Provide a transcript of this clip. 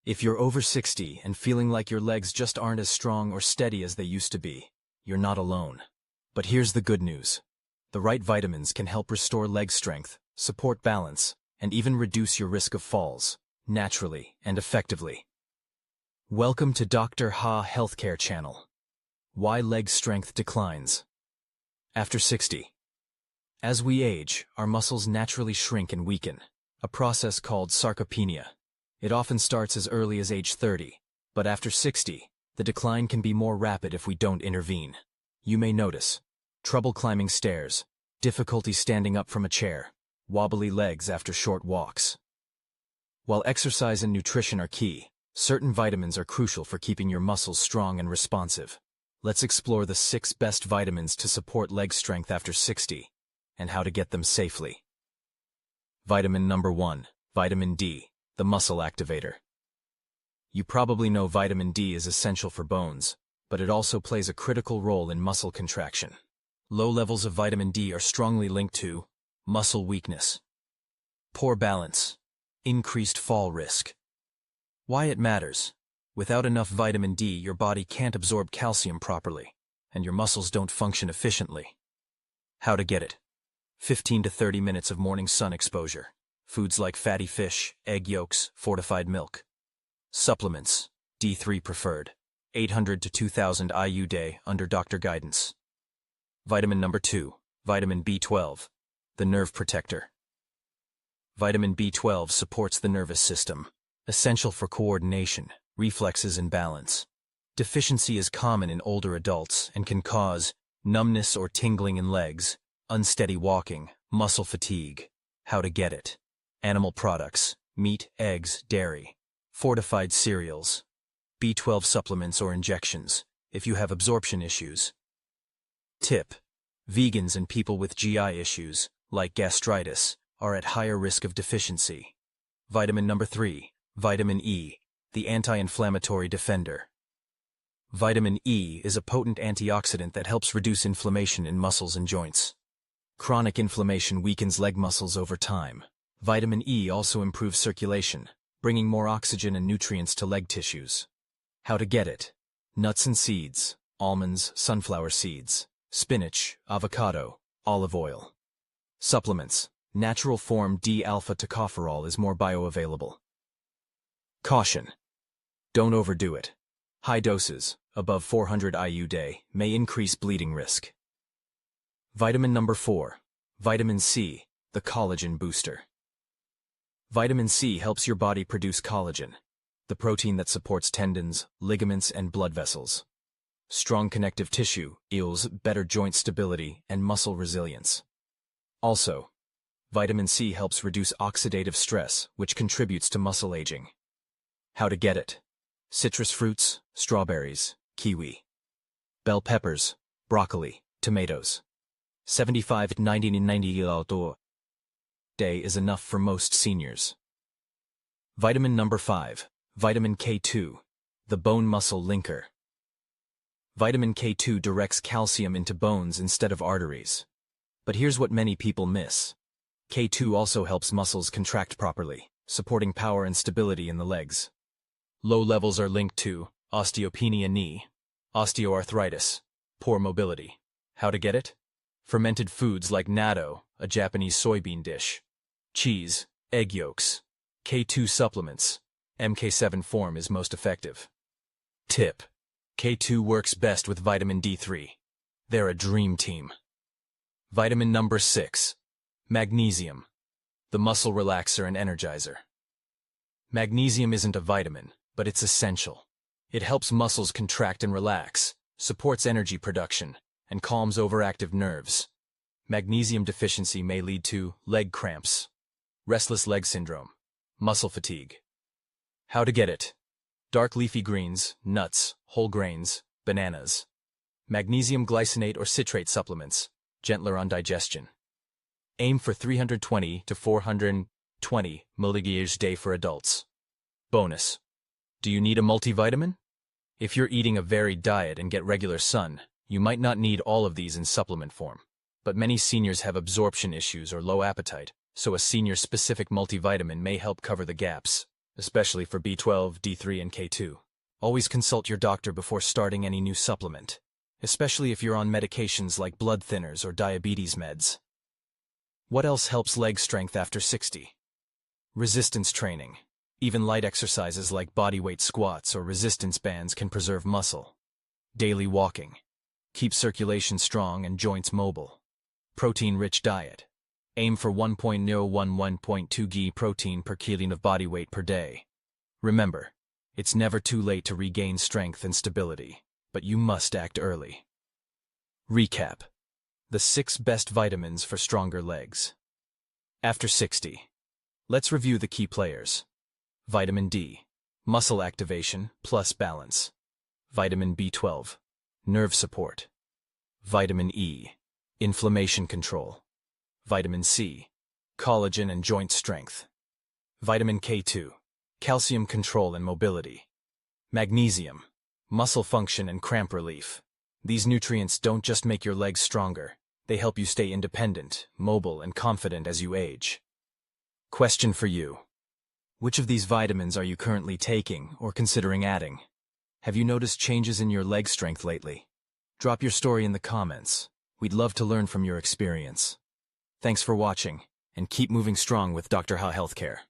If you're over 60 and feeling like your legs just aren't as strong or steady as they used to be, you're not alone. But here's the good news. The right vitamins can help restore leg strength, support balance, and even reduce your risk of falls, naturally and effectively. Welcome to Dr. Ha Healthcare Channel. Why leg strength declines. After 60. As we age, our muscles naturally shrink and weaken, a process called sarcopenia. It often starts as early as age 30, but after 60, the decline can be more rapid if we don't intervene. You may notice trouble climbing stairs, difficulty standing up from a chair, wobbly legs after short walks. While exercise and nutrition are key, certain vitamins are crucial for keeping your muscles strong and responsive. Let's explore the 6 best vitamins to support leg strength after 60, and how to get them safely. Vitamin number 1, vitamin D, the muscle activator. You probably know vitamin D is essential for bones, but it also plays a critical role in muscle contraction. Low levels of vitamin D are strongly linked to muscle weakness, poor balance, increased fall risk. Why it matters? Without enough vitamin D, your body can't absorb calcium properly, and your muscles don't function efficiently. How to get it? 15 to 30 minutes of morning sun exposure. Foods like fatty fish, egg yolks, fortified milk. Supplements, D3 preferred. 800 to 2000 IU day under doctor guidance. Vitamin number 2, vitamin B12, the nerve protector. Vitamin B12 supports the nervous system, essential for coordination, reflexes, and balance. Deficiency is common in older adults and can cause numbness or tingling in legs, unsteady walking, muscle fatigue. How to get it? Animal products, meat, eggs, dairy, fortified cereals, B12 supplements or injections, if you have absorption issues. Tip: vegans and people with GI issues, like gastritis, are at higher risk of deficiency. Vitamin number 3, vitamin E, the anti-inflammatory defender. Vitamin E is a potent antioxidant that helps reduce inflammation in muscles and joints. Chronic inflammation weakens leg muscles over time. Vitamin E also improves circulation, bringing more oxygen and nutrients to leg tissues. How to get it? Nuts and seeds, almonds, sunflower seeds, spinach, avocado, olive oil. Supplements, natural form D-alpha tocopherol is more bioavailable. Caution: don't overdo it. High doses, above 400 IU day, may increase bleeding risk. Vitamin number 4, vitamin C, the collagen booster. Vitamin C helps your body produce collagen, the protein that supports tendons, ligaments, and blood vessels. Strong connective tissue yields better joint stability and muscle resilience. Also, vitamin C helps reduce oxidative stress, which contributes to muscle aging. How to get it? Citrus fruits, strawberries, kiwi. Bell peppers, broccoli, tomatoes. 75 to 90 day is enough for most seniors. Vitamin number 5, vitamin K2, the bone muscle linker. Vitamin K2 directs calcium into bones instead of arteries. But here's what many people miss. K2 also helps muscles contract properly, supporting power and stability in the legs. Low levels are linked to osteopenia knee, osteoarthritis, poor mobility. How to get it? Fermented foods like natto, a Japanese soybean dish, cheese, egg yolks, K2 supplements, MK7 form is most effective. Tip: K2 works best with vitamin D3. They're a dream team. Vitamin number 6, magnesium, the muscle relaxer and energizer. Magnesium isn't a vitamin, but it's essential. It helps muscles contract and relax, supports energy production, and calms overactive nerves. Magnesium deficiency may lead to leg cramps, restless leg syndrome, muscle fatigue. How to get it? Dark leafy greens, nuts, whole grains, bananas. Magnesium glycinate or citrate supplements, gentler on digestion. Aim for 320 to 420 mg day for adults. Bonus: do you need a multivitamin? If you're eating a varied diet and get regular sun, you might not need all of these in supplement form. But many seniors have absorption issues or low appetite, so a senior-specific multivitamin may help cover the gaps. especially for B12, D3, and K2. Always consult your doctor before starting any new supplement, especially if you're on medications like blood thinners or diabetes meds. What else helps leg strength after 60? Resistance training. Even light exercises like bodyweight squats or resistance bands can preserve muscle. Daily walking. Keep circulation strong and joints mobile. Protein-rich diet. Aim for 1.011.2 g protein per kilo of body weight per day. Remember, it's never too late to regain strength and stability, but you must act early. Recap. The 6 best vitamins for stronger legs. After 60. Let's review the key players. Vitamin D. Muscle activation plus balance. Vitamin B12. Nerve support. Vitamin E. Inflammation control. Vitamin C. Collagen and joint strength. Vitamin K2. Calcium control and mobility. Magnesium. Muscle function and cramp relief. These nutrients don't just make your legs stronger, they help you stay independent, mobile, and confident as you age. Question for you. Which of these vitamins are you currently taking or considering adding? Have you noticed changes in your leg strength lately? Drop your story in the comments. We'd love to learn from your experience. Thanks for watching, and keep moving strong with Dr. Ha Healthcare.